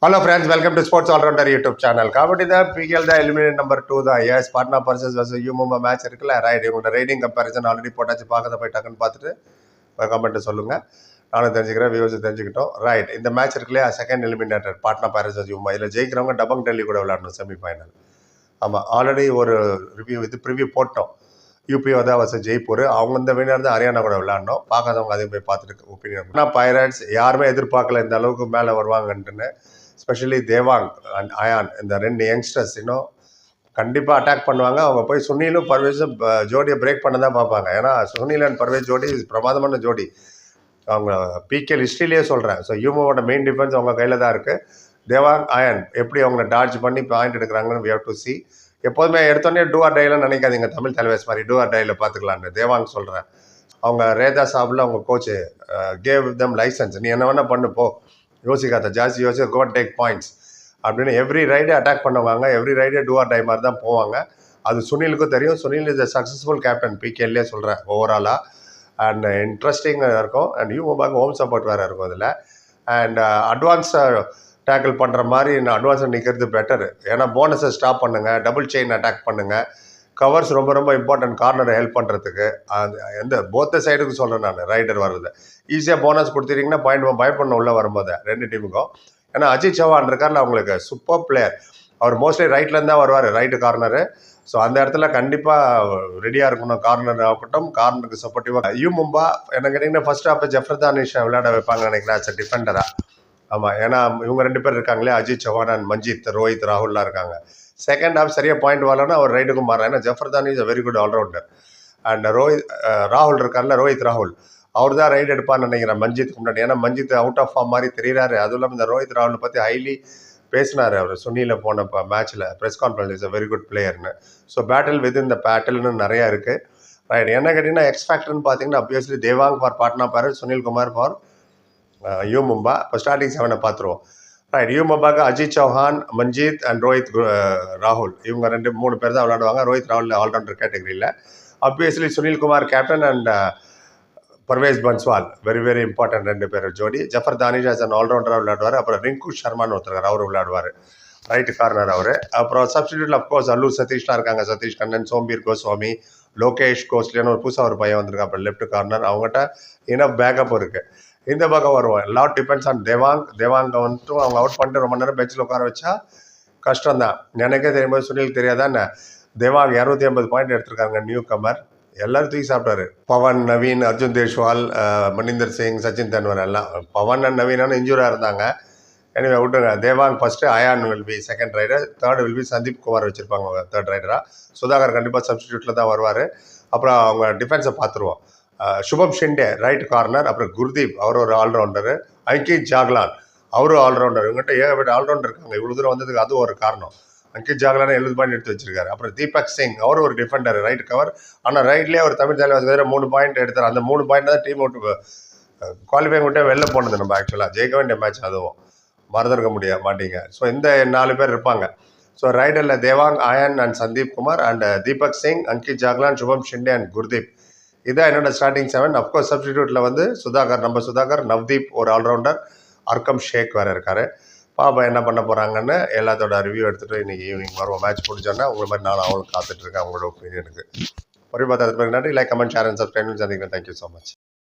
Hello friends, welcome to Sports All-Rounder YouTube channel. Kabaddi the PKL the eliminated number 2 the yes Patna versus Yumumba match இருக்குல்ல right இவங்க rating comparison already போட்டாச்சு பார்க்கறத போய் டக்குன்னு பார்த்துட்டு comment சொல்லுங்க. நானும் தெரிஞ்சுக்கிறேன், வியூஸ் தெரிஞ்சுக்கிட்டோம். ரைட் இந்த மேட்ச் இருக்குல்லையா செகண்ட் எலிமினேட்டர் பாட்னா பாரிஸ் யுமா இதில் ஜெயிக்கிறவங்க டபங் டெல்லி கூட விளையாடணும் செமிஃபைனல். ஆமாம் ஆல்ரெடி ஒரு ப்ரிவியூ போட்டோம். யூபி தான் வச ஜெய்ப்பூர் அவங்க இந்த வினர் தான் ஹரியானா கூட விளையாடணும். பார்க்காதவங்க அதையும் போய் பார்த்துட்டு ஒப்பீனியன். ஆனால் பைரட்ஸ் யாருமே எதிர்பார்க்கல இந்த அளவுக்கு மேலே வருவாங்கன்ட்டுன்னு. ஸ்பெஷலி தேவாங் அண்ட் அயான் இந்த ரெண்டு யங்ஸ்டர்ஸ் இன்னும் கண்டிப்பாக அட்டாக் பண்ணுவாங்க. அவங்க போய் சுனிலும் பர்வேஸும் ஜோடியை பிரேக் பண்ண தான் பார்ப்பாங்க. ஏன்னா சுனில் அண்ட் பர்வேஸ் ஜோடி பிரமாதமான ஜோடி. அவங்க பிகேல் ஹிஸ்ட்ரியிலேயே சொல்கிறேன். ஸோ யூமோட மெயின் டிஃபென்ஸ் அவங்க கையில் தான் இருக்குது. தேவாங் அயன் எப்படி அவங்கள டார்ஜ் பண்ணி பாயிண்ட் எடுக்கிறாங்கன்னு வி ஹவ் டு சி. எப்போதுமே எடுத்தோடனே டூ ஆர் டைலாம் நினைக்காதீங்க. தமிழ் தலைவேஸ் மாதிரி டூ ஆர் டையில் பார்த்துக்கலான்னு தேவாங் சொல்கிறேன். அவங்க ரேதா சாப்பில் அவங்க கோச்சு கேவ் தம் லைசன்ஸ், நீ என்ன வேணால் பண்ணு போ, யோசிக்காத ஜாஸ்தி யோசிச்சு கோ டேக் பாயிண்ட்ஸ் அப்படின்னு எவ்ரி ரைடே அட்டாக் பண்ணுவாங்க. எவ்ரி ரைடே டூ ஆர் டை மாதிரி தான் போவாங்க. அது சுனிலுக்கும் தெரியும். Sunil is a successful captain பிகேல்லே சொல்கிறேன் ஓவராலாக. அண்ட் இன்ட்ரெஸ்டிங்காக இருக்கும். அண்ட் யூமோபாக்கு ஹோம் சப்போர்ட் வேறு இருக்கும் அதில். அண்ட் அட்வான்ஸாக டேக்கிள் பண்ணுற மாதிரி அட்வான்ஸாக நிற்கிறது பெட்டர். ஏன்னா போனஸை ஸ்டாப் பண்ணுங்கள், டபுள் செயின் அட்டாக் பண்ணுங்கள். கவர்ஸ் ரொம்ப ரொம்ப இம்பார்ட்டன்ட் கார்னரை ஹெல்ப் பண்ணுறதுக்கு. அது எந்த போத்த சைடுக்கு சொல்கிறேன் நான். ரைடர் வர்றது ஈஸியாக போனஸ் கொடுத்துட்டிங்கன்னா பாயிண்ட் பயப்படணும் உள்ளே வரும்போது ரெண்டு டீமுக்கும். ஏன்னா அஜித் சவான் இருக்கார்ல அவங்களுக்கு சூப்பர் பிளேயர். அவர் மோஸ்ட்லி ரைட்லேருந்து தான் வருவார், ரைட்டு கார்னரு. ஸோ அந்த இடத்துல கண்டிப்பாக ரெடியாக இருக்கணும். கார்னர் ஆகட்டும், கார்னருக்கு சப்போர்ட்டிவாக. யூமும்பா என்ன கேட்டிங்கன்னா ஃபர்ஸ்ட் ஹாஃப் ஜெஃப்ரதானிஷை விளையாட வைப்பாங்க நினைக்கிறேன் ஆஸ் அ டிஃபெண்டராக. ஆமாம், ஏன்னா இவங்க ரெண்டு பேர் இருக்காங்களே அஜித் சவான் அண்ட் மஞ்சித், ரோஹித், ராகுல்லாம் இருக்காங்க. செகண்ட் ஹாஃப் சரியாக பாயிண்ட் வரலன்னா அவர் ரைட்டுக்கும் மாறான். ஏன்னா ஜெஃப்ரதான் is a very good allrounder. And ராகுல் இருக்கார்ல, ரோஹித் ராகுல், அவர் தான் ரைட் எடுப்பான்னு நினைக்கிறேன் மஞ்சித்துக்கு முன்னாடி. ஏன்னா மஞ்சித் அவுட் ஆஃப் ஃபார்ம் மாதிரி தெரிகிறாரு. அதுவும் இல்லாமல் இந்த ரோஹித் ராகுலை பற்றி ஹைலி பேசினார் அவர் சுனியில் போன மேட்ச்சில் press conference. Is a very good பிளேயர்னு. ஸோ பேட்டில் வித் இந்த பேட்டில்னு நிறையா இருக்குது. ரைட் என்ன கேட்டிங்கன்னா எக்ஸ் ஃபேக்டர்னு பார்த்தீங்கன்னா obviously Devank for Patna Paris, Sunil Kumar for யூமும்பா. இப்போ ஸ்டார்டிங் செவனை பார்த்துருவோம். ரைட் யூமும்பாக்கு அஜித் சௌஹான், மஞ்சித் அண்ட் ரோஹித் ராகுல் இவங்க மூணு பேர் தான் விளையாடுவாங்க. ரோஹித் ராகுல் ஆல்ரவுண்டர் கேட்டகரியில். Obviously Sunil Kumar captain and Parvez Banswal very very important ரெண்டு பேர் ஜோடி. ஜஃபர் தானிஷ் ஆஸ் அன் ஆல்ரவுண்டராக விளையாடுவார். அப்புறம் ரிங்கு சர்மான்னு ஒருத்தர் அவர் விளையாடுவார், ரைட்டு கார்னர் அவர். அப்புறம் சப்ஸ்டிடியூட்டில் அப்கோர்ஸ் அல்லூர் சதீஷ்லாம் இருக்காங்க. சதீஷ் கண்ணன், சோம்பீர் கோஸ்வாமி, லோகேஷ் கோஸ்லியான்னு ஒரு புதுசாக ஒரு பையன் வந்திருக்கா அப்புறம் லெஃப்ட் கார்னர். அவங்ககிட்ட இனஃப் பேக்கப் இருக்குது. இந்த பக்கம் வருவோம். லாட் டிபெண்ட்ஸ் ஆன் தேவாங்க வந்துட்டு அவங்க அவுட் பண்ணிட்டு ரொம்ப நேரம் பெஞ்சில் உட்கார வச்சா கஷ்டம் தான். எனக்கே தெரியும்போது சுனில் தெரியாதான். தேவாங் 250 பாயிண்ட் எடுத்திருக்காங்க, நியூ கமர். எல்லாரும் தூக்கி சாப்பிட்டாரு. பவன், நவீன், அர்ஜுன் தேஷ்வால், மணிந்தர் சிங், சச்சின் தென்வர் எல்லாம். பவன் அண்ட் நவீனான இன்ஜூராக இருந்தாங்க. எனவே விட்டுருங்க. Devang first, Ayan will be second raider, third will be Sandeep Kumar வச்சுருப்பாங்க தேர்ட் ரைடராக. சுதாகர் கண்டிப்பாக சப்ஸ்டிடியூட்டில் தான் வருவார். அப்புறம் அவங்க டிஃபென்ஸை பார்த்துருவோம். சுபம் ஷிண்டே ரைட் கார்னர், அப்புறம் குர்தீப் அவர் ஒரு ஆல்ரவுண்டரு, அங்கித் ஜாக்லான் அவரும் ஆல்ரவுண்டர். இவங்ககிட்ட ஏகப்பட்ட ஆல்ரவுண்டர் இருக்காங்க. இவ்வளோ தூரம் வந்ததுக்கு அதுவும் ஒரு காரணம். அங்கித் ஜாக்லான 70 பாயிண்ட் எடுத்து வச்சிருக்காரு. அப்புறம் தீபக் சிங் அவர் ஒரு டிஃபெண்டர், ரைட் கவர். ஆனால் ரைட்லேயே ஒரு தமிழ் தலைவர் வேறு 3 பாயிண்ட் எடுத்தார். அந்த 3 பாயிண்ட் தான் டீம் விட்டு குவாலிஃபைங் விட்டே வெளில போனது. நம்ம ஆக்சுவலாக ஜெயிக்க வேண்டிய மேட்ச், அதுவும் மறந்துருக்க மாட்டீங்க. ஸோ இந்த 4 பேர் இருப்பாங்க. ஸோ ரைடரில் Devank, Ayan and Sandeep Kumar and Deepak Singh, Ankit Jaglan, Shubham Shinde and Gurdeep. இதான் என்னோட ஸ்டார்டிங் 7. அஃப்கோர்ஸ் சப்ஸ்டிடியூட்டில் வந்து சுதாகர், நவ்தீப் ஒரு ஆல்ரவுண்டர், அர்க்கம் ஷேக் வேறு இருக்கார். பாப்பா என்ன பண்ண போகிறாங்கன்னு எல்லாத்தோட ரிவ்யூ எடுத்துகிட்டு இன்றைக்கி ஈவினிங் வருவோம். மேட்ச் முடிஞ்சோன்னா உங்களை மாதிரி நானும் அவங்களுக்கு காத்துட்ருக்கேன் அவங்களோட ஒப்பீனியனுக்கு. ஒரு பார்த்ததுக்கு நன்றி. Like, comment, share and subscribe சந்திக்கிறேன். Thank you so much.